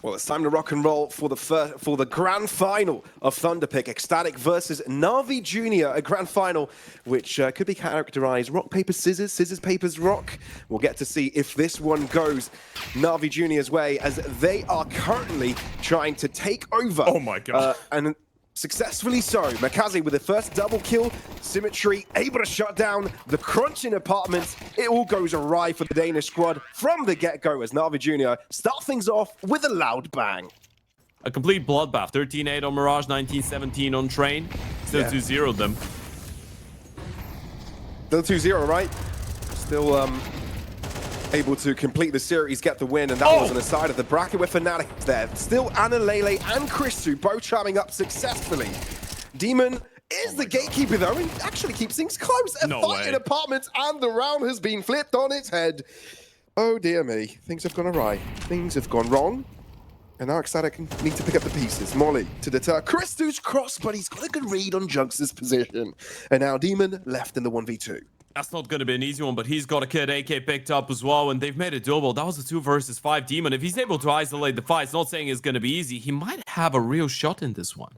Well, it's time to rock and roll for the grand final of Thunderpick, ECSTATIC versus NAVI Junior, a grand final which could be characterized rock, paper, scissors, scissors, papers, rock. We'll get to see if this one goes NAVI Junior's way, as they are currently trying to take over. Oh my god. And successfully so. Makazi with the first double kill, Symmetry able to shut down the crunching apartments. It all goes awry for the Danish squad from the get-go as NAVI Junior start things off with a loud bang. A complete bloodbath. 13-8 on Mirage, 19-17 on Train. Still 2-0'd them. Still 2-0, right? Still able to complete the series, get the win, and that was on the side of the bracket with fnatic there. Still Anna, Lele, and Christu both charming up successfully. Demon is the gatekeeper though, and actually keeps things close. A fight in apartments, and the round has been flipped on its head. Oh dear me, things have gone awry. Things have gone wrong. And now ECSTATIC need to pick up the pieces. Molly to deter Christu's cross, but he's got a good read on Junks' position. And now Demon left in the 1v2. That's not going to be an easy one, but he's got a kid AK picked up as well, and they've made it double. That was a 2 versus 5 Demon. If he's able to isolate the fight, it's not saying it's going to be easy. He might have a real shot in this one.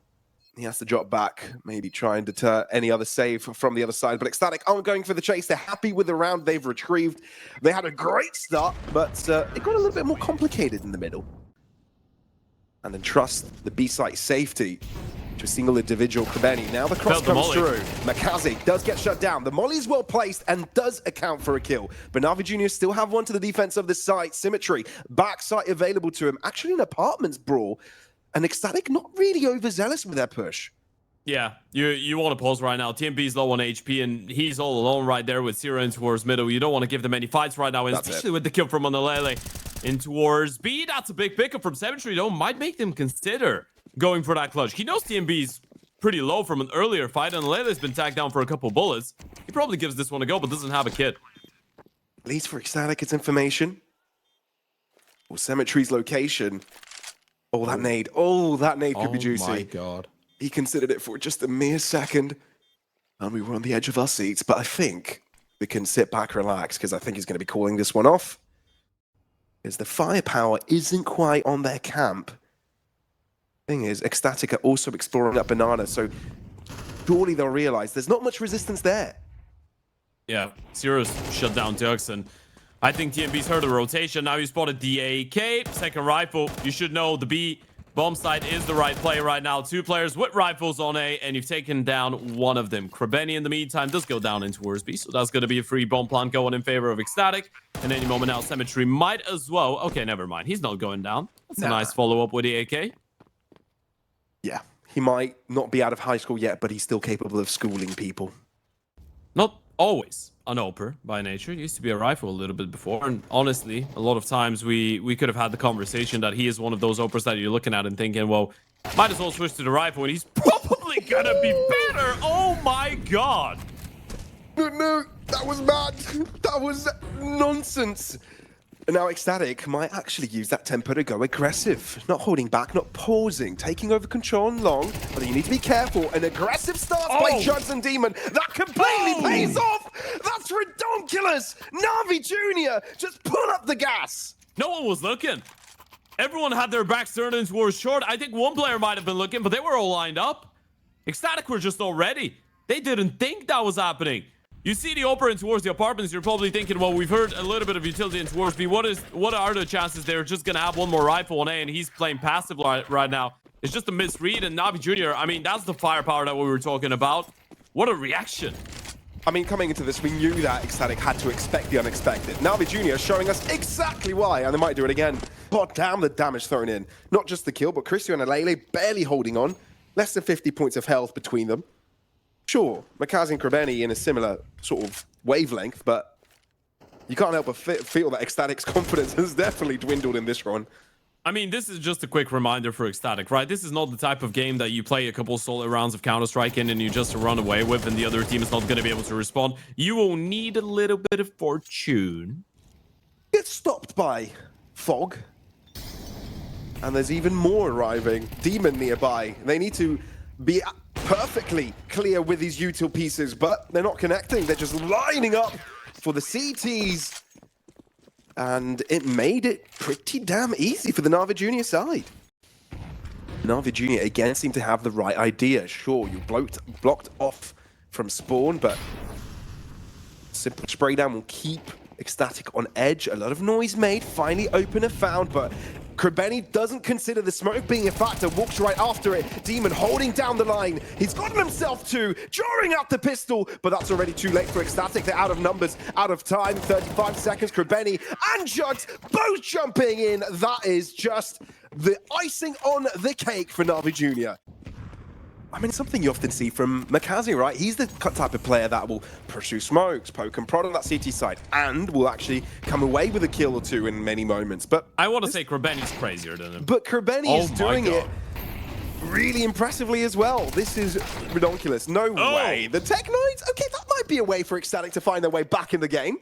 He has to drop back, maybe try and deter any other save from the other side. But ECSTATIC aren't going for the chase. They're happy with the round they've retrieved. They had a great start, but it got a little bit more complicated in the middle. And then trust the B-site safety to a single individual Krebeni. Now the cross comes through. Makazi does get shut down. The molly is well placed and does account for a kill. But NAVI Junior still have one to the defense of the site. Symmetry, backside available to him. Actually an apartments brawl. And ECSTATIC not really overzealous with their push. Yeah, you want to pause right now. TMB's low on HP, and he's all alone right there with Zero in towards middle. You don't want to give them any fights right now, especially with the kill from Onalele in towards B. That's a big pickup from Symmetry, though. Might make them consider going for that clutch. He knows TMB's pretty low from an earlier fight, and Onalele's been tagged down for a couple bullets. He probably gives this one a go, but doesn't have a kit. At least for ECSTATIC, it's information. Well, Symmetry's location. Oh, that nade. Oh, that nade could be juicy. Oh my god. He considered it for just a mere second, and we were on the edge of our seats. But I think we can sit back, relax, because I think he's going to be calling this one off. Because the firepower isn't quite on their camp. Thing is, ECSTATIC are also exploring that banana, so surely they'll realize there's not much resistance there. Yeah, Zero's shut down Dux, and I think TMB's heard of the rotation. Now you spotted the AK, second rifle. You should know the B bomb site is the right play right now. 2 players with rifles on A, and you've taken down one of them. Krebeni, in the meantime, does go down in towards B, so that's going to be a free bomb plant going in favor of ECSTATIC. And any moment now, Symmetry might as well. Okay, never mind. He's not going down. That's a nice follow-up with the AK. Yeah, he might not be out of high school yet, but he's still capable of schooling people. Not always an OPER by nature. He used to be a rifle a little bit before, and honestly, a lot of times we could have had the conversation that he is one of those OPERs that you're looking at and thinking, well, might as well switch to the rifle, and he's probably gonna be better. Oh my god. No, that was mad. That was nonsense. And now ECSTATIC might actually use that tempo to go aggressive. Not holding back, not pausing, taking over control on long. But you need to be careful. An aggressive start by Jugs and Demon. That completely pays off. That's redonkulous. NAVI Junior just pull up the gas. No one was looking. Everyone had their backs turned in towards short. I think one player might have been looking, but they were all lined up. ECSTATIC were just all ready. They didn't think that was happening. You see the Oper in towards the apartments, you're probably thinking, well, we've heard a little bit of utility in towards B. What are the chances they're just going to have one more rifle on A, and he's playing passive right now? It's just a misread, and NAVI Junior, I mean, that's the firepower that we were talking about. What a reaction. I mean, coming into this, we knew that ECSTATIC had to expect the unexpected. NAVI Junior showing us exactly why, and they might do it again. God damn the damage thrown in. Not just the kill, but Christian and Lele barely holding on. Less than 50 points of health between them. Sure, Makazi and Krebeni in a similar sort of wavelength, but you can't help but feel that ECSTATIC's confidence has definitely dwindled in this run. I mean, this is just a quick reminder for ECSTATIC, right? This is not the type of game that you play a couple solid rounds of Counter-Strike in and you just run away with, and the other team is not going to be able to respond. You will need a little bit of fortune. Get stopped by fog. And there's even more arriving. Demon nearby. They need to be perfectly clear with these util pieces, but they're not connecting. They're just lining up for the CTs. and it made it pretty damn easy for the NAVI Junior side. NAVI Junior again seemed to have the right idea. Sure, you blocked off from spawn, but simple spray down will keep ECSTATIC on edge. A lot of noise made, finally opener found, but Krebeni doesn't consider the smoke being a factor, walks right after it. Demon holding down the line. He's gotten himself to, drawing out the pistol, but that's already too late for ECSTATIC. They're out of numbers, out of time. 35 seconds, Krebeni and Jugs both jumping in. That is just the icing on the cake for NAVI Junior. I mean, something you often see from Makazi, right? He's the type of player that will pursue smokes, poke and prod on that CT side, and will actually come away with a kill or two in many moments. But I want to say Krebeni's crazier than him. But Krebeni is doing it really impressively as well. This is ridiculous. No way. The Tech Knights? Okay, that might be a way for ECSTATIC to find their way back in the game.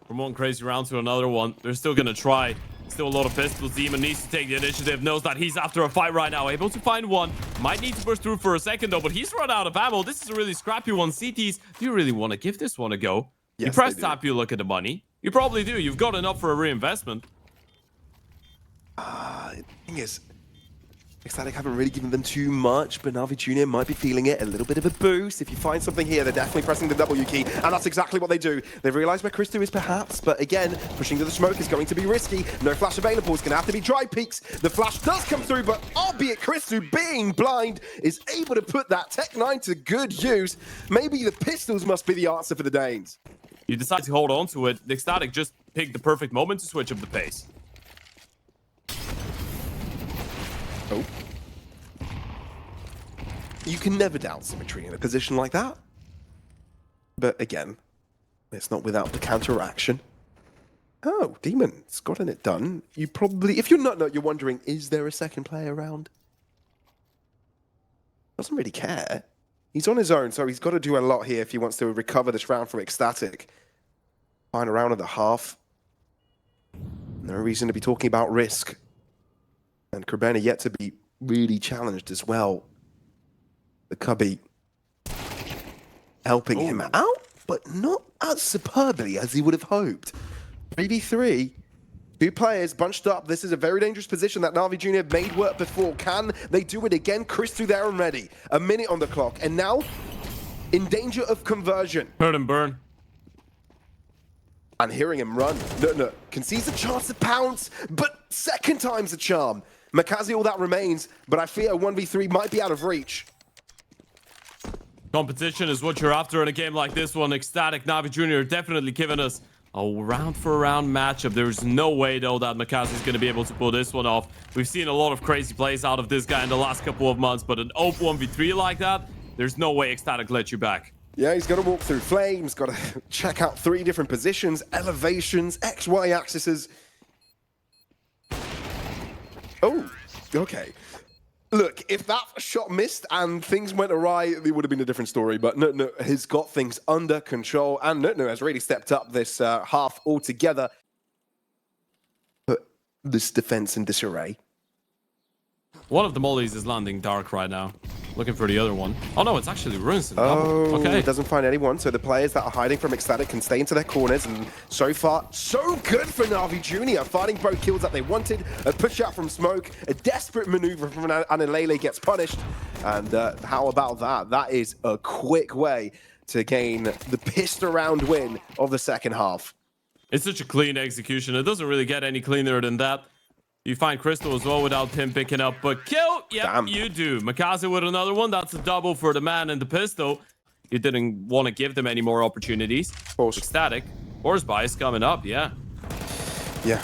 From one crazy round to another one, they're still going to try. Still a lot of pistols. Demon needs to take the initiative, knows that he's after a fight right now. Able to find one. Might need to push through for a second though, but he's run out of ammo. This is a really scrappy one. CTs, do you really want to give this one a go? Yes, you press tap, you look at the money. You probably do. You've got enough for a reinvestment. The thing is, ECSTATIC haven't really given them too much, but NAVI Junior might be feeling it. A little bit of a boost. If you find something here, they're definitely pressing the W key, and that's exactly what they do. They've realized where Christo is perhaps, but again, pushing to the smoke is going to be risky. No flash available. It's going to have to be dry peaks. The flash does come through, but albeit Christo being blind is able to put that Tech 9 to good use. Maybe the pistols must be the answer for the Danes. You decide to hold on to it. ECSTATIC just picked the perfect moment to switch up the pace. Oh. You can never doubt symmetry in a position like that. But again, it's not without the counteraction. Oh, Demon's gotten it done. You probably, if you're not, you're wondering, is there a second player around? Doesn't really care. He's on his own, so he's got to do a lot here if he wants to recover this round from ECSTATIC. Final round of the half. No reason to be talking about risk. And Krebeni yet to be really challenged as well. The Cubby helping him out, but not as superbly as he would have hoped. 3v3, two players bunched up. This is a very dangerous position that NAVI Junior made work before. Can they do it again? Christo there and ready. A minute on the clock, and now in danger of conversion. Heard him burn. And hearing him run. No, concedes a chance to pounce, but second time's a charm. Makazi, all that remains, but I fear 1v3 might be out of reach. Competition is what you're after in a game like this one. ECSTATIC, NAVI Junior definitely giving us a round-for-round matchup. There's no way, though, that Makazi is going to be able to pull this one off. We've seen a lot of crazy plays out of this guy in the last couple of months, but an open 1v3 like that, there's no way ECSTATIC let you back. Yeah, he's got to walk through flames, got to check out 3 different positions, elevations, XY axes. Oh, okay. Look, if that shot missed and things went awry, it would have been a different story. But no, he's got things under control, and no has really stepped up this half altogether. But this defense in disarray. One of the mollies is landing dark right now. Looking for the other one. Oh no, it's actually Ruins. Oh, okay. Doesn't find anyone. So the players that are hiding from ECSTATIC can stay into their corners. And so far, so good for NAVI Junior. Finding both kills that they wanted. A push out from smoke. A desperate maneuver from Anilele gets punished. And how about that? That is a quick way to gain the pissed around win of the second half. It's such a clean execution. It doesn't really get any cleaner than that. You find Crystal as well without him picking up, but kill, yep, you do. Makazi with another one. That's a double for the man and the pistol. You didn't want to give them any more opportunities. ECSTATIC. Horse bias coming up, yeah. Yeah.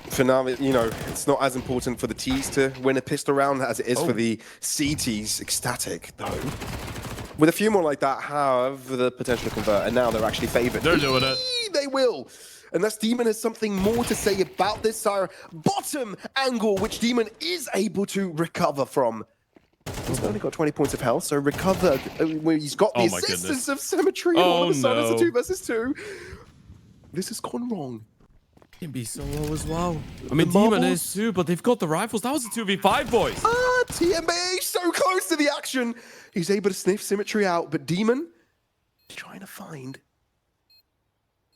For now, you know, it's not as important for the Ts to win a pistol round as it is for the CTs. ECSTATIC, though, with a few more like that, have the potential to convert, and now they're actually favored. They're doing it. They will. Unless Demon has something more to say about this, Sire. Bottom angle, which Demon is able to recover from. He's only got 20 points of health, so recover. He's got the assistance of Symmetry on the side. It's a 2 versus 2. This has gone wrong. Can be solo as well. I mean, Demon is too, but they've got the rifles. That was a 2v5, boys. TMB so close to the action. He's able to sniff Symmetry out, but Demon is trying to find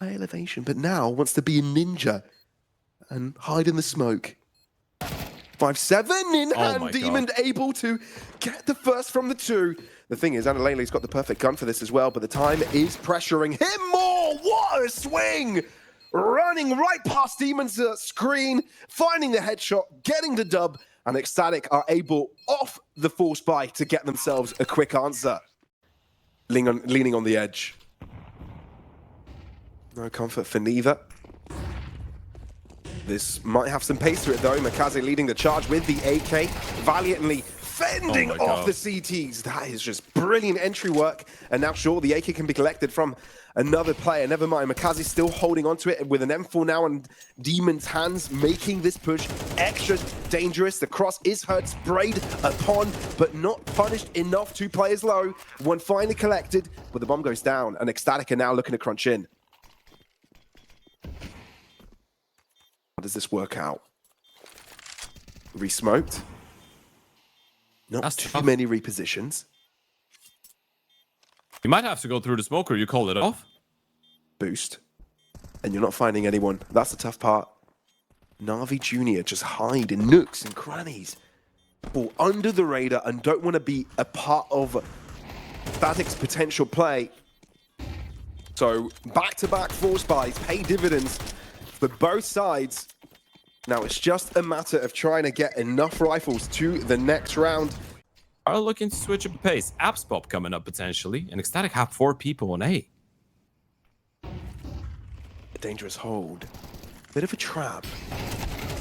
high elevation, but now wants to be a ninja and hide in the smoke. 5-7 in hand, Demon able to get the first from the two. The thing is, Analele's got the perfect gun for this as well, but the time is pressuring him more. What a swing! Running right past Demon's screen, finding the headshot, getting the dub, and ECSTATIC are able, off the force buy, to get themselves a quick answer. Leaning on the edge. No comfort for neither. This might have some pace to it though. Makaze leading the charge with the AK, valiantly fending off the CTs. That is just brilliant entry work. And now sure, the AK can be collected from another player. Never mind, Makaze still holding onto it with an M4 now in Demon's hands, making this push extra dangerous. The cross is heard, sprayed upon, but not punished enough. Two players low, one finally collected, but the bomb goes down, and ECSTATIC are now looking to crunch in. How does this work out? Resmoked. Not too many repositions. You might have to go through the smoke or you call it off. Boost. And you're not finding anyone. That's the tough part. NAVI Junior just hide in nooks and crannies. Fall under the radar and don't want to be a part of Static's potential play. So back-to-back force buys pay dividends for both sides. Now it's just a matter of trying to get enough rifles to the next round. Are looking to switch up the pace. Apps pop coming up potentially, and ECSTATIC have 4 people on A. A dangerous hold. Bit of a trap.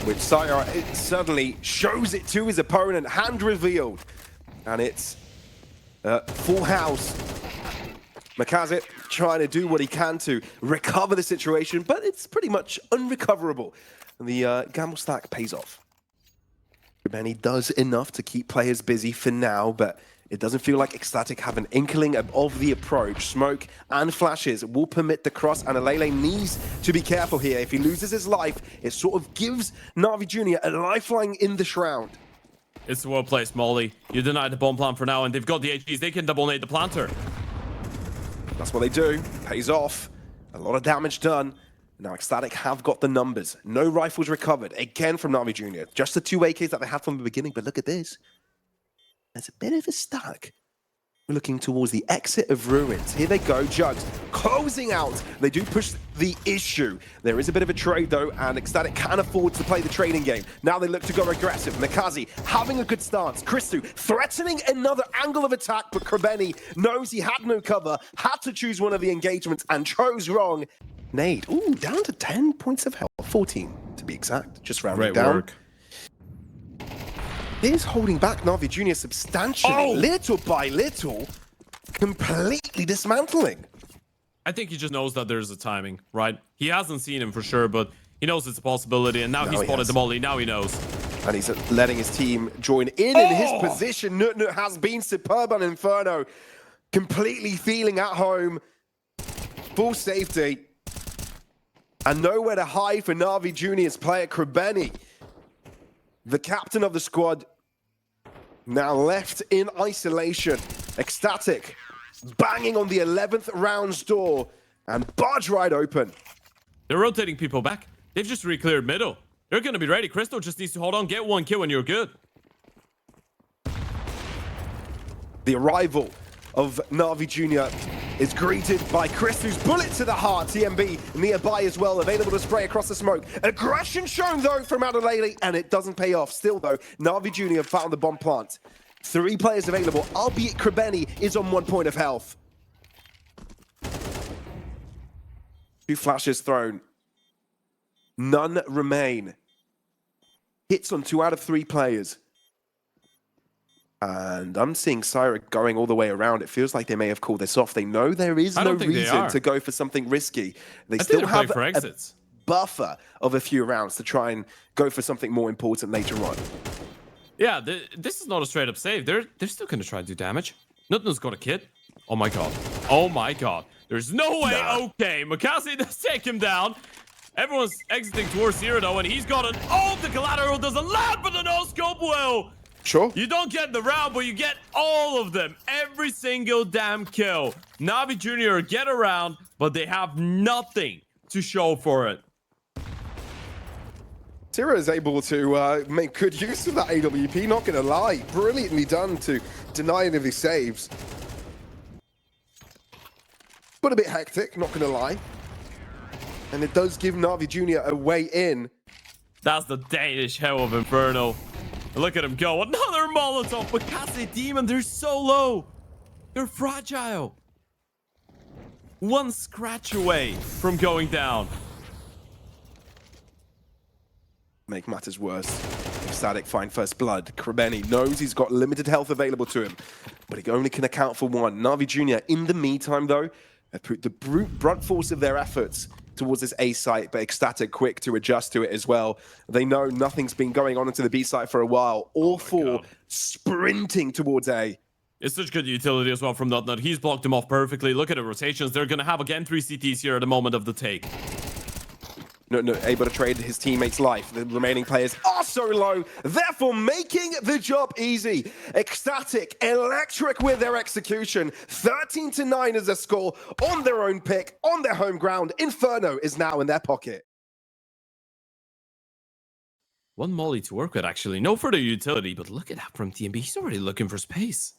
Which Sayar suddenly shows it to his opponent, hand revealed. And it's full house. Makaze trying to do what he can to recover the situation, but it's pretty much unrecoverable. And the gamble stack pays off. Benny does enough to keep players busy for now, but it doesn't feel like ECSTATIC have an inkling of the approach. Smoke and flashes will permit the cross, and Alele needs to be careful here. If he loses his life, it sort of gives NAVI Junior a lifeline in the shroud. It's well placed, Molly. You denied the bomb plan for now, and they've got the HGs. They can double nade the planter. That's what they do. Pays off. A lot of damage done. Now ECSTATIC have got the numbers. No rifles recovered. Again from NAVI Junior. Just the 2 AKs that they had from the beginning. But look at this. There's a bit of a stack. We're looking towards the exit of Ruins. Here they go. Jugs closing out. They do push the issue. There is a bit of a trade though, and ECSTATIC can afford to play the trading game. Now they look to go aggressive. Makaze having a good stance. Christu threatening another angle of attack, but Krebeni knows he had no cover, had to choose one of the engagements and chose wrong. Nade, ooh, down to 10 points of health. 14 to be exact, just rounding down. Work. Is holding back NAVI Junior substantially, little by little, completely dismantling. I think he just knows that there's a timing, right? He hasn't seen him for sure, but he knows it's a possibility, and now he's spotted the Molly. Now he knows. And he's letting his team join in his position. Nut has been superb on Inferno, completely feeling at home, full safety. And nowhere to hide for NAVI Junior's player, Krebeni. The captain of the squad, now left in isolation. ECSTATIC banging on the 11th round's door and barge right open. They're rotating people back. They've just re-cleared middle. They're going to be ready. Crystal just needs to hold on, get 1 kill, and you're good. The arrival of NAVI Junior is greeted by Chris, who's bullet to the heart. TMB nearby as well, available to spray across the smoke. Aggression shown though from Adelaide, and it doesn't pay off. Still though, NAVI Junior found the bomb plant. 3 players available, albeit Krebeni is on 1 point of health. 2 flashes thrown. None remain. Hits on 2 out of 3 players. And I'm seeing Syra going all the way around. It feels like they may have called this off. They know there is no reason to go for something risky. They still have a buffer of a few rounds to try and go for something more important later on. Yeah, this is not a straight up save. They're still going to try to do damage. Nothing's got a kit. Oh my god. Oh my god. There's no way. Okay, Makaze does take him down. Everyone's exiting towards Zero though, and he's got an the collateral doesn't land, but the no scope will. Sure. You don't get the round, but you get all of them. Every single damn kill. NAVI Junior get around, but they have nothing to show for it. Tira is able to make good use of that AWP, not going to lie. Brilliantly done to deny any of these saves. But a bit hectic, not going to lie. And it does give NAVI Junior a way in. That's the Danish hell of Inferno. Look at him go. Another Molotov. But Kaze Demon, they're so low. They're fragile. One scratch away from going down. Make matters worse. ECSTATIC find first blood. Krebeni knows he's got limited health available to him, but he only can account for one. NAVI Junior, in the meantime, though, have put the brunt force of their efforts towards this A site, but ECSTATIC quick to adjust to it as well. They know nothing's been going on into the B site for a while. All four sprinting towards A. It's such good utility as well from Nutnut. He's blocked them off perfectly. Look at the rotations. They're going to have, again, 3 CTs here at the moment of the take. No, able to trade his teammates' life. The remaining players are so low, therefore making the job easy. ECSTATIC, electric with their execution. 13-9 is their score on their own pick, on their home ground. Inferno is now in their pocket. One Molly to work with, actually. No further utility, but look at that from TMB. He's already looking for space.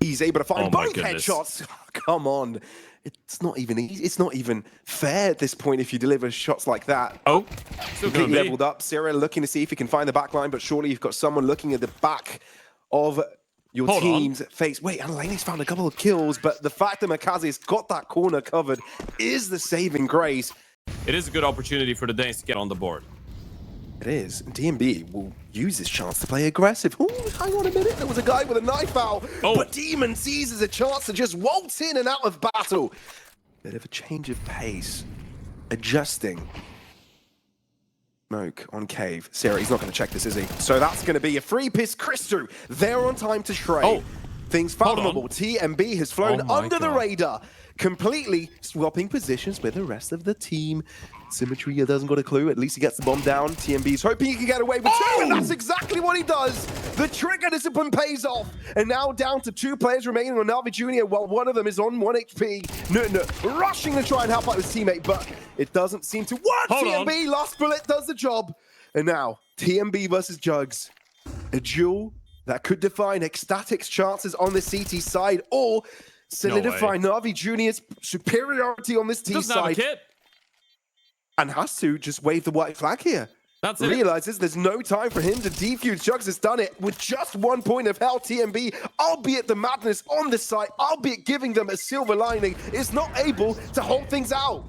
He's able to find both goodness. headshots. Oh, come on. It's not even easy. It's not even fair at this point if you deliver shots like that. Oh, still completely leveled up. Sierra looking to see if he can find the back line, but surely you've got someone looking at the back of your team's face. Wait, Alaney's found a couple of kills, but the fact that Makaze's got that corner covered is the saving grace. It is a good opportunity for the Danes to get on the board. It is. DMB will use this chance to play aggressive. Ooh, hang on a minute. There was a guy with a knife out. But Demon seizes a chance to just waltz in and out of battle. Bit of a change of pace. Adjusting. Smoke on Cave. Sarah, he's not going to check this, is he? So that's going to be a free piss. Christu, they're on time to trade. Things fathomable. TMB has flown under the radar, completely swapping positions with the rest of the team. Symmetry doesn't got a clue. At least he gets the bomb down. TMB's hoping he can get away with two, and that's exactly what he does. The trigger discipline pays off. And now down to 2 players remaining on NAVI Junior, while one of them is on 1 HP. Rushing to try and help out his teammate, but it doesn't seem to work. TMB, last bullet does the job. And now, TMB versus Jugs. A duel that could define ECSTATIC's chances on the CT side, or solidify NAVI Junior's superiority on this T side. And has to just wave the white flag here. That's it. Realizes there's no time for him to defuse. Jugs has done it with just 1 point of health. TMB, albeit the madness on this side, albeit giving them a silver lining, is not able to hold things out.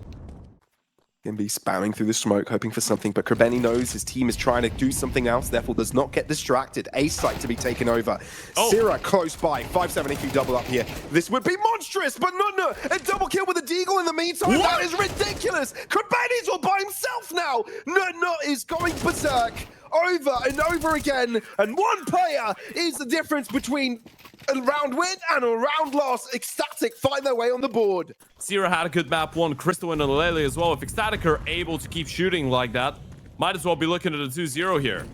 TMB spamming through the smoke, hoping for something, but Krebeni knows his team is trying to do something else, therefore does not get distracted. A site to be taken over. Sierra close by. 5-7 if you double up here. This would be monstrous, but no. A double kill with a deagle in the meantime. That is ridiculous. Krebeni's all by himself now. No is going berserk over and over again. And one player is the difference between a round win and a round loss. ECSTATIC find their way on the board. Sierra had a good map 1. Crystal and Lele as well. If ECSTATIC are able to keep shooting like that, might as well be looking at a 2-0 here.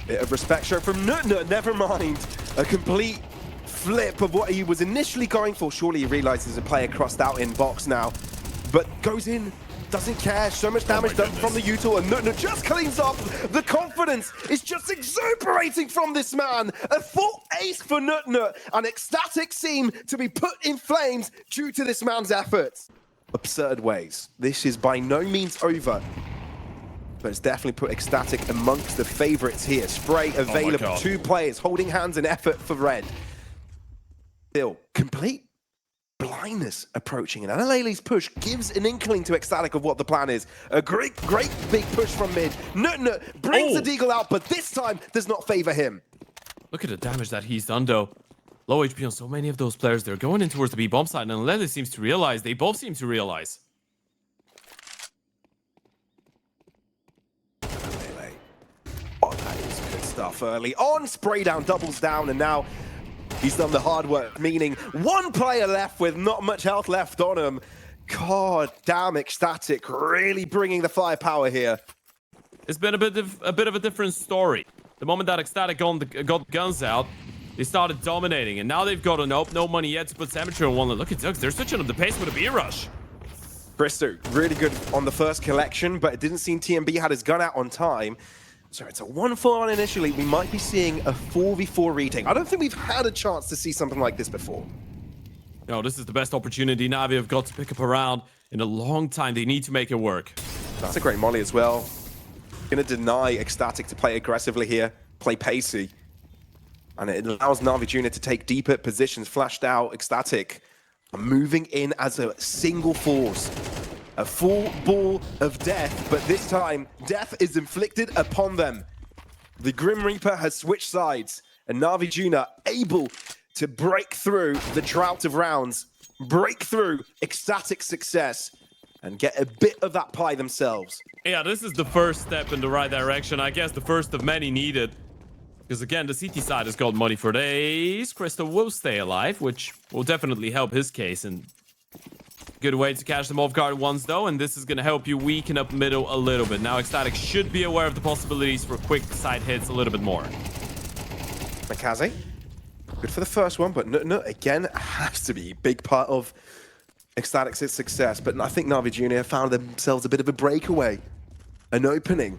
Bit of respect show from Nutnut. Never mind. A complete flip of what he was initially going for. Surely he realizes a player crossed out in box now, but goes in. Doesn't care. So much damage done from the util, and Nutnut just cleans up. The confidence is just exuberating from this man. A full ace for Nutnut, and ECSTATIC seem to be put in flames due to this man's efforts. Absurd ways. This is by no means over, but it's definitely put ECSTATIC amongst the favorites here. Spray available. 2 players holding hands in effort for red. Still, complete blindness approaching, and Alalele's push gives an inkling to ECSTATIC of what the plan is. A great big push from mid. Nutnut brings the deagle out, but this time does not favor him. Look at the damage that he's done, though. Low HP on so many of those players. They're going in towards the B bomb side, and Alele seems to realize. They both seem to realize. Alele. Oh, that is good stuff early on. Spray down, doubles down, and now he's done the hard work, meaning 1 player left with not much health left on him. God damn, ECSTATIC really bringing the firepower here. It's been a bit of a different story. The moment that ECSTATIC got the guns out, They started dominating, and now they've got a nope, no money yet to put Cemetery on one. Look at Zux, they're switching up the pace with a B-rush. Bristow, really good on the first collection, but it didn't seem TMB had his gun out on time. So it's a 1-4-1 initially. We might be seeing a 4v4 retake. I don't think we've had a chance to see something like this before. No, this is the best opportunity Navi have got to pick up a round in a long time. They need to make it work. That's a great molly as well. Gonna deny ECSTATIC to play aggressively here, play pacey. And it allows NAVI Junior to take deeper positions. Flashed out, ECSTATIC are moving in as a single force. A full ball of death, but this time, death is inflicted upon them. The Grim Reaper has switched sides, and NAVI Junior able to break through the drought of rounds, break through ECSTATIC success, and get a bit of that pie themselves. Yeah, this is the first step in the right direction. I guess the first of many needed. Because again, the CT side has got money for days. Crystal will stay alive, which will definitely help his case. And good way to catch them off guard once, though. And this is going to help you weaken up middle a little bit. Now, ECSTATIC should be aware of the possibilities for quick side hits a little bit more. Makaze, good for the first one, but no, again, has to be a big part of ECSTATIC's success. But I think NAVI Junior found themselves a bit of a breakaway, an opening,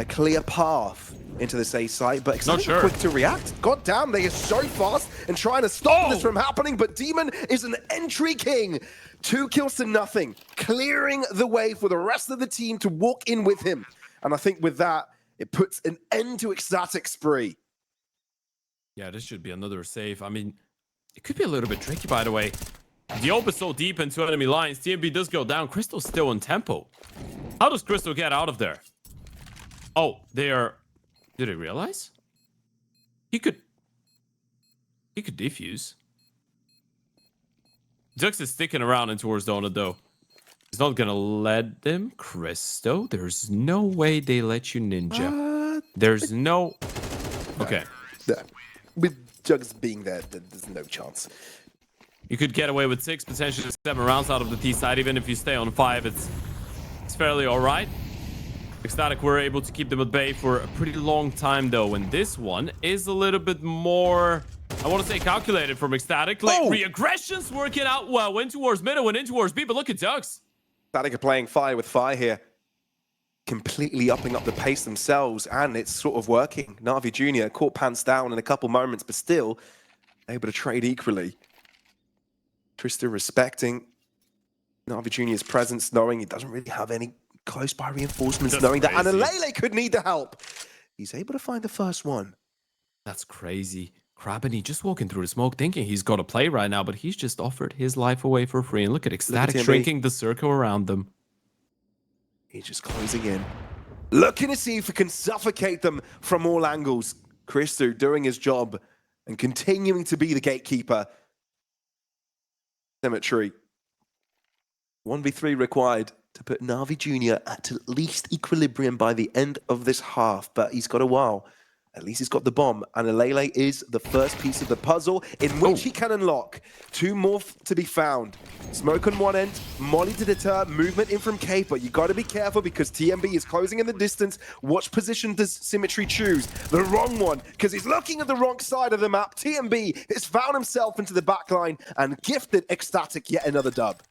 a clear path into this A site, but ECSTATIC quick to react. God damn, they are so fast and trying to stop this from happening, but Demon is an entry king. 2 kills to nothing, clearing the way for the rest of the team to walk in with him. And I think with that, it puts an end to ECSTATIC's spree. Yeah, this should be another save. I mean, it could be a little bit tricky, by the way. The open is so deep into enemy lines. TMB does go down. Crystal's still in tempo. How does Crystal get out of there? Oh, they are... Did he realize? He could defuse. Jux is sticking around in towards Donut, though. He's not gonna let them. Crystal, there's no way they let you ninja. There's no... Okay. With Jugs being there, there's no chance. You could get away with 6, potentially 7 rounds out of the T side. Even if you stay on 5, it's fairly all right. ECSTATIC were able to keep them at bay for a pretty long time, though. And this one is a little bit more, I want to say, calculated from ECSTATIC. Like, re-aggression's working out well. Went towards middle, went in towards B, but look at Ducks. ECSTATIC are playing fire with fire here. Completely upping up the pace themselves, and it's sort of working. NAVI Junior caught pants down in a couple moments, but still able to trade equally. Trista respecting NAVI Junior's presence, knowing he doesn't really have any close by reinforcements, knowing that Analele could need the help. He's able to find the first one. That's crazy. Crabini just walking through the smoke, thinking he's got to play right now, but he's just offered his life away for free. And look at ECSTATIC shrinking the circle around them. He's just closing in, looking to see if he can suffocate them from all angles. Christou doing his job and continuing to be the gatekeeper. Cemetery. 1v3 required to put NAVI Junior at least equilibrium by the end of this half, but he's got a while. At least he's got the bomb, and Alele is the first piece of the puzzle in which he can unlock. 2 more to be found. Smoke on one end, molly to deter, movement in from K, but you got to be careful because TMB is closing in the distance. What position does Symmetry choose? The wrong one, because he's looking at the wrong side of the map. TMB has found himself into the backline and gifted ECSTATIC yet another dub.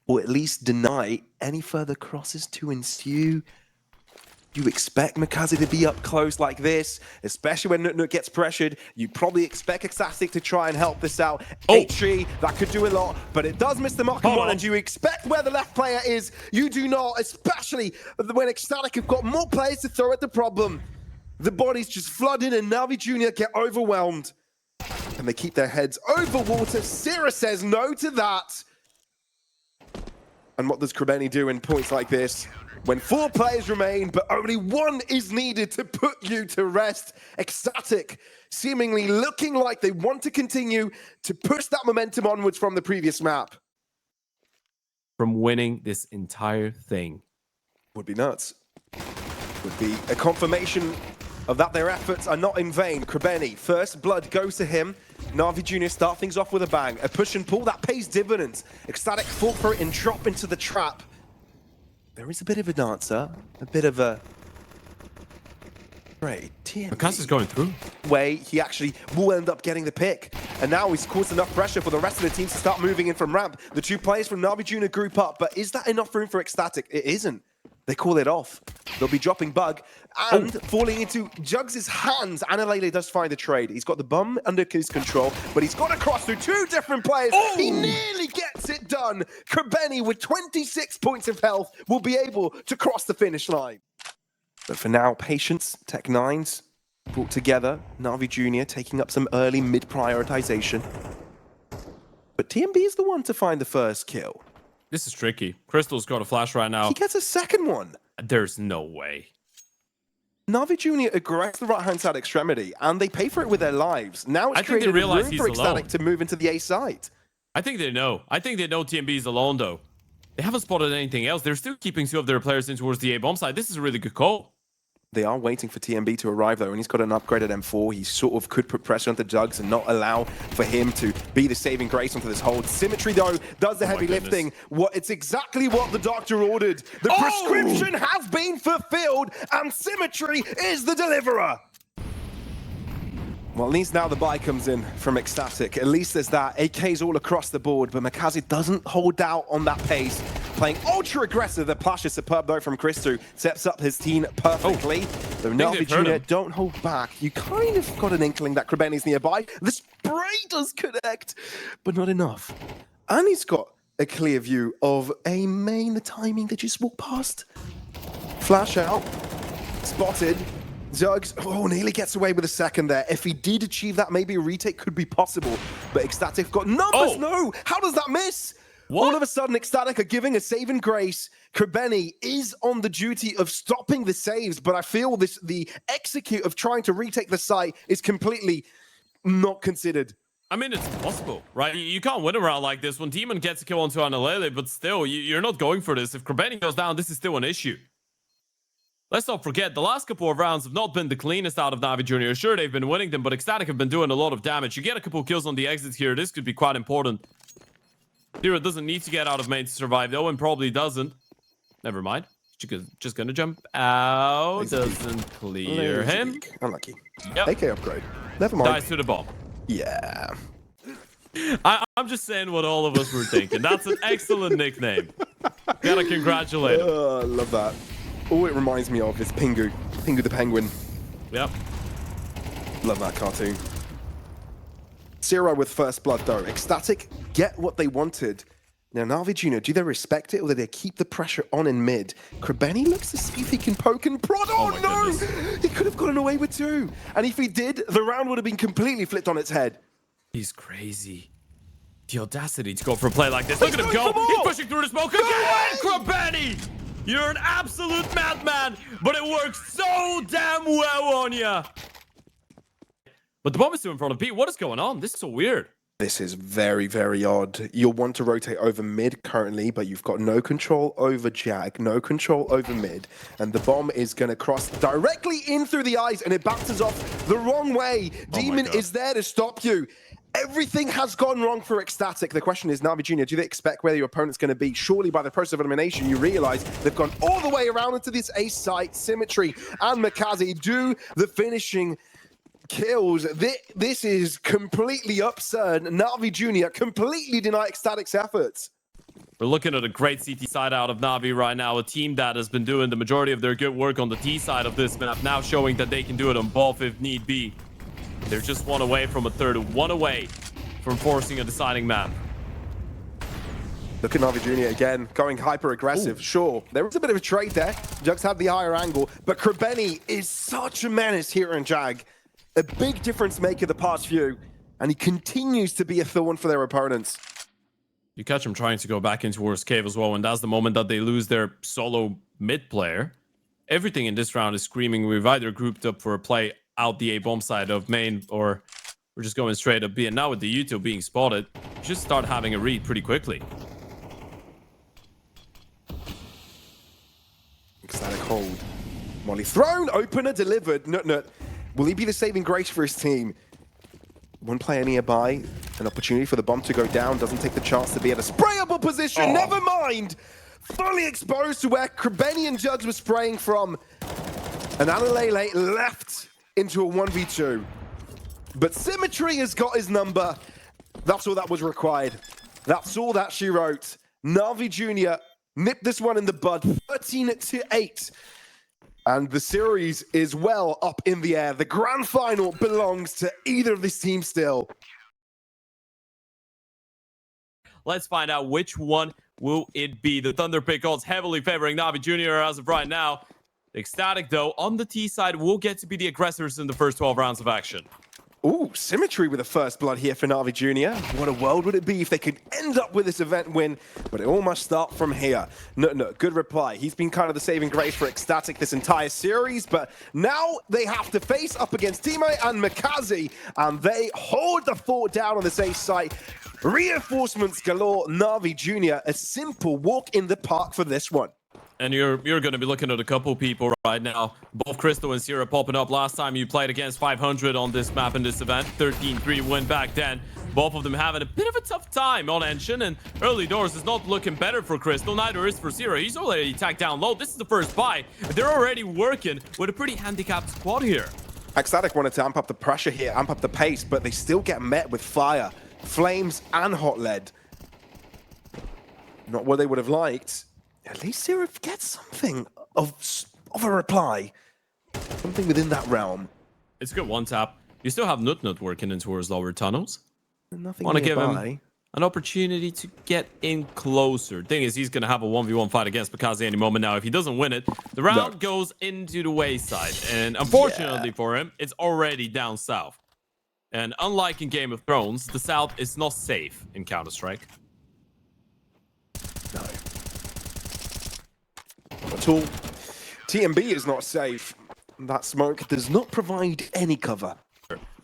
Or at least deny any further crosses to ensue. You expect Makaze to be up close like this, especially when Nut gets pressured. You probably expect ECSTATIC to try and help this out. HG, that could do a lot, but it does miss the mark on one, and you expect where the left player is. You do not, especially when ECSTATIC have got more players to throw at the problem. The bodies just flood in, and NAVI Junior get overwhelmed. And they keep their heads over water. Sira says no to that. And what does Krabeni do in points like this? When 4 players remain, but only 1 is needed to put you to rest. ECSTATIC seemingly looking like they want to continue to push that momentum onwards from the previous map. From winning this entire thing. Would be nuts. Would be a confirmation of that their efforts are not in vain. Krabeni, first blood goes to him. NAVI Junior start things off with a bang. A push and pull that pays dividends. ECSTATIC fall for it and drop into the trap. There is a bit of an answer, a bit of a Great. Makasa's going through. Way he actually will end up getting the pick. And now he's caused enough pressure for the rest of the teams to start moving in from ramp. The two players from NAVI Junior group up, but is that enough room for ECSTATIC? It isn't. They call it off. They'll be dropping Bug and falling into Jugs' hands. Analele does find the trade. He's got the bomb under his control, but he's got to cross through two different players. He nearly gets it done. Krebeni, with 26 points of health, will be able to cross the finish line. But for now, patience, Tech9s brought together. NAVI Junior taking up some early mid-prioritization. But TMB is the one to find the first kill. This is tricky. Crystal's got a flash right now. He gets a second one. There's no way. NAVI Junior aggress the right-hand side extremity, and they pay for it with their lives. Now it's created room for ECSTATIC to move into the A site. I think they know. I think they know TMB is alone, though. They haven't spotted anything else. They're still keeping two of their players in towards the A bomb side. This is a really good call. They are waiting for TMB to arrive, though, and he's got an upgraded M4. He sort of could put pressure onto Jugs and not allow for him to be the saving grace onto this hold. Symmetry, though, does the heavy lifting. It's exactly what the doctor ordered. The prescription has been fulfilled, and Symmetry is the deliverer. Well, at least now the buy comes in from ECSTATIC. At least there's that. AKs all across the board, but Makazi doesn't hold out on that pace. Playing ultra aggressive. The Plash is superb, though, from Christu. Sets up his team perfectly. The NAVI Junior don't hold back. You kind of got an inkling that Krebeni's nearby. The spray does connect, but not enough. And he's got a clear view of a main. The timing that just walked past. Flash out. Spotted. Jugs, nearly gets away with a second there. If he did achieve that, maybe a retake could be possible. But ECSTATIC got numbers. No, how does that miss? What? All of a sudden, ECSTATIC are giving a saving grace. Krebeni is on the duty of stopping the saves, but I feel the execute of trying to retake the site is completely not considered. I mean, it's impossible, right? You can't win around like this when Demon gets a kill onto Analele, but still, you're not going for this. If Krebeni goes down, this is still an issue. Let's not forget, the last couple of rounds have not been the cleanest out of NAVI Junior. Sure, they've been winning them, but ECSTATIC have been doing a lot of damage. You get a couple kills on the exit here. This could be quite important. Hero doesn't need to get out of main to survive, though, and probably doesn't. Never mind. Just gonna jump out. Doesn't clear him. Unlucky. Yep. AK upgrade. Never mind. Dies to the bomb. Yeah. I'm just saying what all of us were thinking. That's an excellent nickname. Gotta congratulate him. I love that. All it reminds me of is Pingu. Pingu the Penguin. Yep. Love that cartoon. 0 with first blood, though. ECSTATIC get what they wanted. Now, NAVI Junior, do they respect it, or do they keep the pressure on in mid? Krebeni looks to see if he can poke and prod. Oh no! Goodness. He could have gotten away with two. And if he did, the round would have been completely flipped on its head. He's crazy. The audacity to go for a play like this. Look at him go. He's pushing through the smoke again. Krebeni! You're an absolute madman, but it works so damn well on you. But the bomb is still in front of B. What is going on? This is so weird. This is very, very odd. You'll want to rotate over mid currently, but you've got no control over Jag, no control over mid, and the bomb is going to cross directly in through the eyes, and it bounces off the wrong way. Demon is there to stop you. Everything has gone wrong for ECSTATIC. The question is, NAVI Junior, do they expect where your opponent's going to be? Surely by the process of elimination, you realize they've gone all the way around into this ace site. Symmetry and Makazi do the finishing kills. This is completely absurd. NAVI Junior completely deny ECSTATIC's efforts. We're looking at a great CT side out of NAVI right now, a team that has been doing the majority of their good work on the T side of this map, now showing that they can do it on both if need be. They're just one away from a third, one away from forcing a deciding map. Look at NAVI Junior again, going hyper-aggressive. Sure, there was a bit of a trade there. Jugs had the higher angle, but Krebeni is such a menace here in Jag. A big difference maker the past few, and he continues to be a thorn for their opponents. You catch him trying to go back into Worst Cave as well, and that's the moment that they lose their solo mid player. Everything in this round is screaming we've either grouped up for a play out the A bomb side of main, or we're just going straight up B. And now with the U2 being spotted, you should start having a read pretty quickly. ECSTATIC hold. Molly thrown, opener delivered. Nut. Will he be the saving grace for his team? One player nearby, an opportunity for the bomb to go down, doesn't take the chance to be at a sprayable position. Never mind. Fully exposed to where Krebeni and Jugs were spraying from. And Alalele left into a 1v2. But Symmetry has got his number. That's all that was required. That's all that she wrote. NAVI Junior nipped this one in the bud, 13-8. And the series is well up in the air. The grand final belongs to either of these teams still. Let's find out which one will it be. The Thunderpick odds heavily favoring NAVI Junior as of right now. ECSTATIC, though, on the T side, will get to be the aggressors in the first 12 rounds of action. Ooh, Symmetry with the first blood here for NAVI Junior. What a world would it be if they could end up with this event win, but it all must start from here. No, good reply. He's been kind of the saving grace for ECSTATIC this entire series, but now they have to face up against Time and Mikaze, and they hold the fort down on the safe site. Reinforcements galore. NAVI Junior, a simple walk in the park for this one. And you're going to be looking at a couple people right now. Both Crystal and Sierra popping up. Last time you played against 500 on this map in this event. 13-3 win back then. Both of them having a bit of a tough time on Ence, and early doors is not looking better for Crystal. Neither is for Sierra. He's already tagged down low. This is the first buy. They're already working with a pretty handicapped squad here. ECSTATIC wanted to amp up the pressure here, amp up the pace, but they still get met with fire, flames, and hot lead. Not what they would have liked. At least Sierra gets something of a reply. Something within that realm. It's a good one tap. You still have Nut working in towards lower tunnels. Nothing Want to give him nearby. an opportunity to get in closer. Thing is, he's going to have a 1v1 fight against Mikaze any moment now. If he doesn't win it, the round goes into the wayside. And unfortunately for him, it's already down south. And unlike in Game of Thrones, the south is not safe in Counter-Strike. No. At all. TMB is not safe. That smoke does not provide any cover.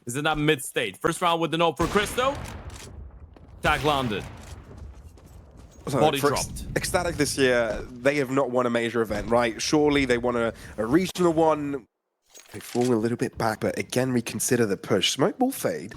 Is in that mid-state. First round with the note for Christo. Tag landed. Body dropped. ECSTATIC this year, they have not won a major event, right? Surely they won a regional one. They've fallen a little bit back, but again, reconsider the push. Smoke will fade.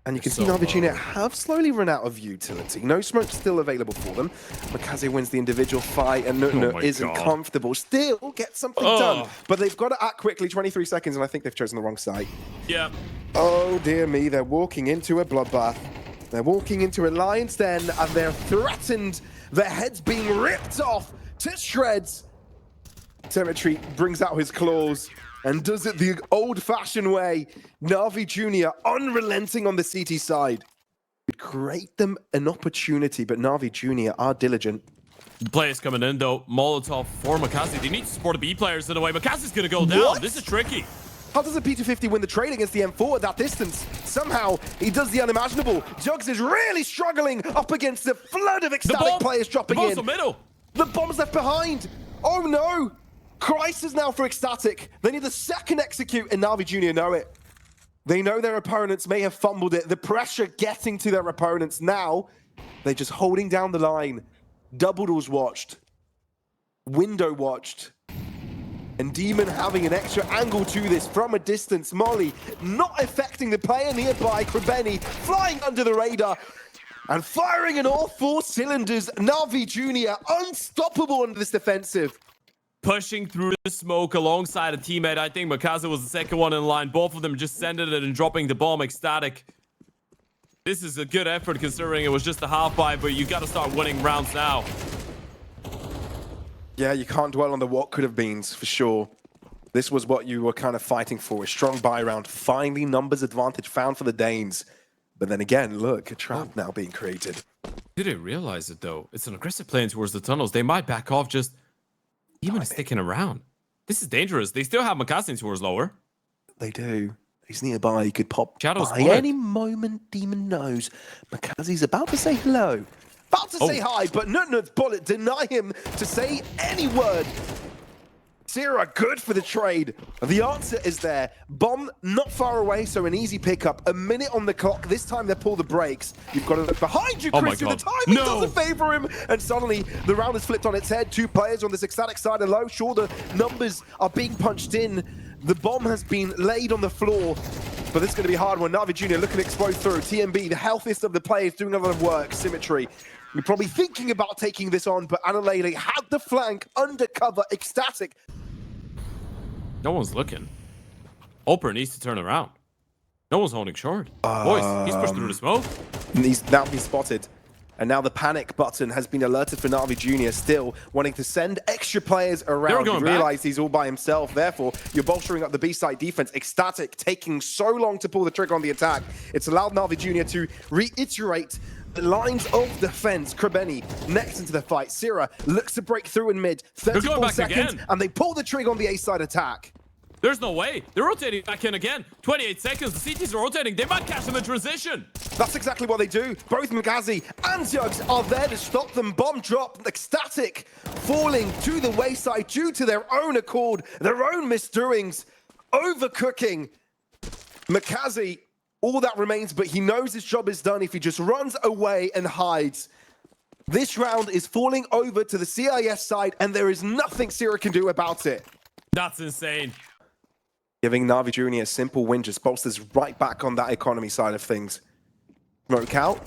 And you can see NAVI Junior have slowly run out of utility. No smoke still available for them. Mikaze wins the individual fight, and Nut isn't comfortable. Still get something done, but they've got to act quickly. 23 seconds, and I think they've chosen the wrong site. Yeah. Oh dear me, they're walking into a bloodbath. They're walking into a lion's den, and they're threatened. Their heads being ripped off to shreds. Symmetry brings out his claws and does it the old-fashioned way. NAVI Junior unrelenting on the CT side. Could create them an opportunity, but NAVI Junior are diligent. The players coming in, though. Molotov for Mikaze. They need to support the B players in a way. Mikaze's going to go down. What? This is tricky. How does a P250 win the trade against the M4 at that distance? Somehow, he does the unimaginable. Jugs is really struggling up against the flood of ECSTATIC players dropping in. The middle. The bomb's left behind. Oh no! Crisis now for ECSTATIC. They need the second execute, and NAVI Junior know it. They know their opponents may have fumbled it. The pressure getting to their opponents now. They're just holding down the line. Double doors watched. Window watched. And Demon having an extra angle to this from a distance. Molly not affecting the player nearby. Krabeni flying under the radar and firing in all four cylinders. NAVI Junior unstoppable under this defensive. Pushing through the smoke alongside a teammate. I think Mikaze was the second one in line. Both of them just sending it and dropping the bomb. ECSTATIC. This is a good effort considering it was just a half buy, but you got to start winning rounds now. Yeah, you can't dwell on the what could have beens for sure. This was what you were kind of fighting for. A strong buy round. Finally, numbers advantage found for the Danes. But then again, look, a trap now being created. Didn't realize it though. It's an aggressive play towards the tunnels. They might back off just even sticking around. This is dangerous. They still have Mikaze towards lower. They do. He's nearby. He could pop Shadows by any moment. Demon knows. Mikaze's about to say hello. About to say hi, but Nutnut's bullet deny him to say any word. Sierra good for the trade. The answer is there. Bomb not far away, so an easy pickup. A minute on the clock. This time they pull the brakes. You've got to look behind you, Chris. The timing doesn't favor him. And suddenly the round is flipped on its head. Two players on this ECSTATIC side are low. Sure, the numbers are being punched in. The bomb has been laid on the floor. But this is going to be a hard one. NAVI Junior looking to explode through. TMB, the healthiest of the players, doing a lot of work. Symmetry. You're probably thinking about taking this on, but Analele had the flank undercover. ECSTATIC. No one's looking. Oper needs to turn around. No one's holding short. Boys, he's pushed through the smoke. He's now been spotted. And now the panic button has been alerted for NAVI Junior, still wanting to send extra players around. You realize he's all by himself. Therefore, you're bolstering up the B-side defense. ECSTATIC taking so long to pull the trigger on the attack. It's allowed NAVI Junior to reiterate the lines of defense. Krebeni next into the fight. Sira looks to break through in mid. 34 seconds, and they pull the trigger on the A-side attack. There's no way. They're rotating back in again. 28 seconds. The CTs are rotating. They might catch them in transition. That's exactly what they do. Both Magazi and Jugs are there to stop them. Bomb drop. ECSTATIC falling to the wayside due to their own accord, their own misdoings. Overcooking. Magazi, all that remains, but he knows his job is done if he just runs away and hides. This round is falling over to the CIS side, and there is nothing Sira can do about it. That's insane. Giving NAVI Junior a simple win just bolsters right back on that economy side of things. Smoke out,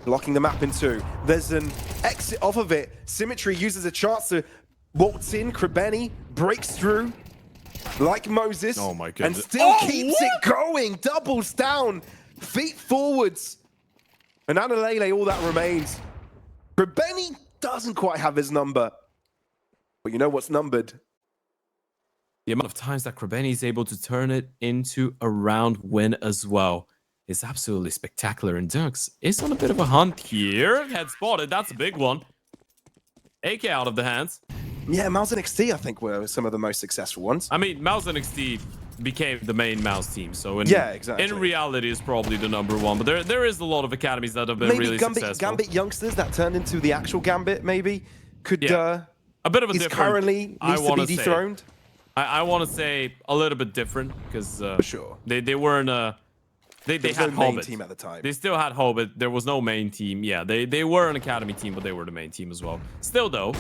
locking the map in two. There's an exit off of it. Symmetry uses a chance to waltz in. Krebeni breaks through like Moses. Oh my goodness. And still keeps it going. Doubles down, feet forwards. And Analele, all that remains. Krebeni doesn't quite have his number. But you know what's numbered? The amount of times that Krebeni is able to turn it into a round win as well is absolutely spectacular. And Dux is on a bit of a hunt here. Head spotted. That's a big one. AK out of the hands. Yeah, Mouse and XT, I think, were some of the most successful ones. I mean, Mouse and XT became the main Mouse team. So yeah, exactly. In reality, is probably the number one. But there is a lot of academies that have been really successful. Gambit youngsters that turned into the actual Gambit, maybe, could... a bit of a different... currently needs to be dethroned. I want to say a little bit different because for sure they weren't they had no main Hobbit team at the time. They still had Hobbit. There was no main team. Yeah, they were an academy team, but they were the main team as well. Still though,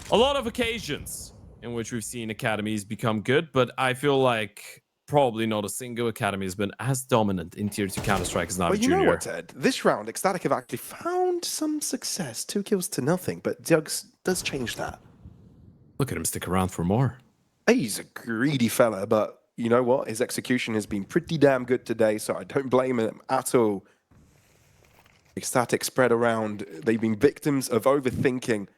a lot of occasions in which we've seen academies become good, but I feel like probably not a single academy has been as dominant in tier 2 Counter-Strike as NAVI Junior. Well, you know what, Ted? This round, ECSTATIC have actually found some success. 2 kills to nothing, but Jugs does change that. Look at him stick around for more. He's a greedy fella, but you know what? His execution has been pretty damn good today, so I don't blame him at all. ECSTATIC spread around. They've been victims of overthinking,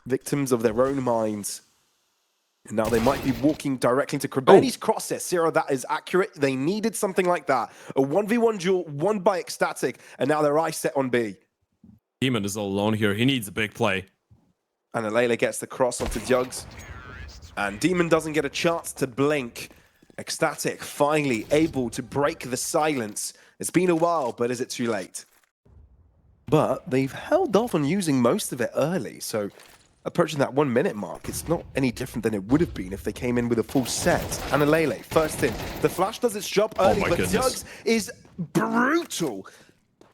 victims of their own minds. And now they might be walking directly into Krebeni's crosshairs. Zero, that is accurate. They needed something like that. A 1v1 duel won by ECSTATIC, and now their eyes set on B. Demon is all alone here. He needs a big play. And Alele gets the cross onto Jugs. And Demon doesn't get a chance to blink. ECSTATIC finally able to break the silence. It's been a while, but is it too late? But they've held off on using most of it early, so approaching that 1 minute mark, it's not any different than it would have been if they came in with a full set. And Alele, first in. The flash does its job early, but Jugs is brutal.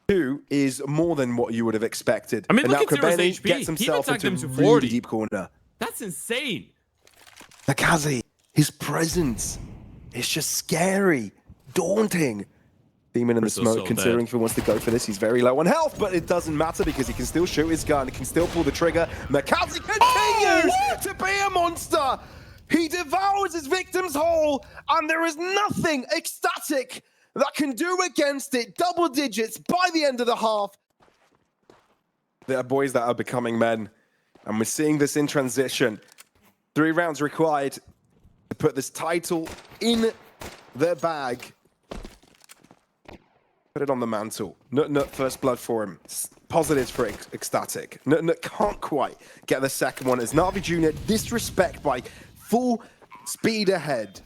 2 is more than what you would have expected. I mean, and look now at Krebeni HP. Gets himself into him to really 40. deep corner. That's insane. Nakaze, his presence, it's just scary, daunting. Demon in the smoke, considering if he wants to go for this, he's very low on health, but it doesn't matter because he can still shoot his gun, he can still pull the trigger. Nakaze continues to be a monster. He devours his victims whole, and there is nothing ECSTATIC that can do against it. Double digits by the end of the half. There are boys that are becoming men, and we're seeing this in transition. 3 rounds required to put this title in their bag. Put it on the mantle. Nut first blood for him. Positives for ECSTATIC. Nut can't quite get the second one as NAVI Junior disrespect by full speed ahead.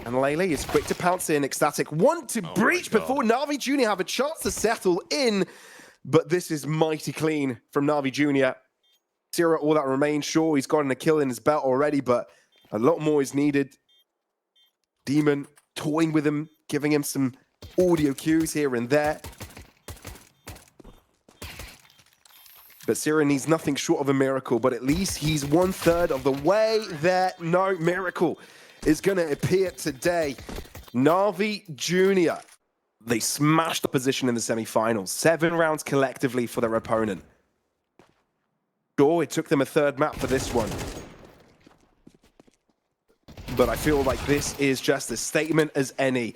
And Lele is quick to pounce in. ECSTATIC want to breach before NAVI Junior have a chance to settle in. But this is mighty clean from NAVI Junior. 0 all that remains. Sure, he's gotten a kill in his belt already, but a lot more is needed. Demon toying with him, giving him some audio cues here and there. But Sira needs nothing short of a miracle, but at least he's 1/3 of the way there. No miracle is going to appear today. NAVI Junior, they smashed the position in the semi-finals. 7 rounds collectively for their opponent. Sure, it took them a 3rd map for this one. but I feel like this is just as statement as any.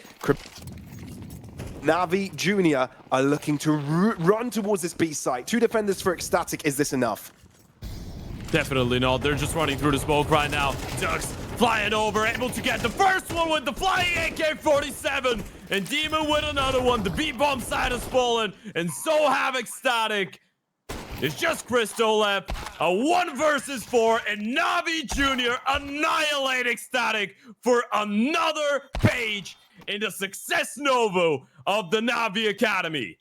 NAVI Junior are looking to run towards this B site. 2 defenders for ECSTATIC. Is this enough? Definitely not. They're just running through the smoke right now. Ducks flying over, able to get the first one with the flying AK-47. And Demon with another one. The B-bomb side has fallen. And so have ECSTATIC. It's just Crystal left. A 1 versus 4. And NAVI Junior annihilate ECSTATIC for another page in the success novo of the NAVI Academy.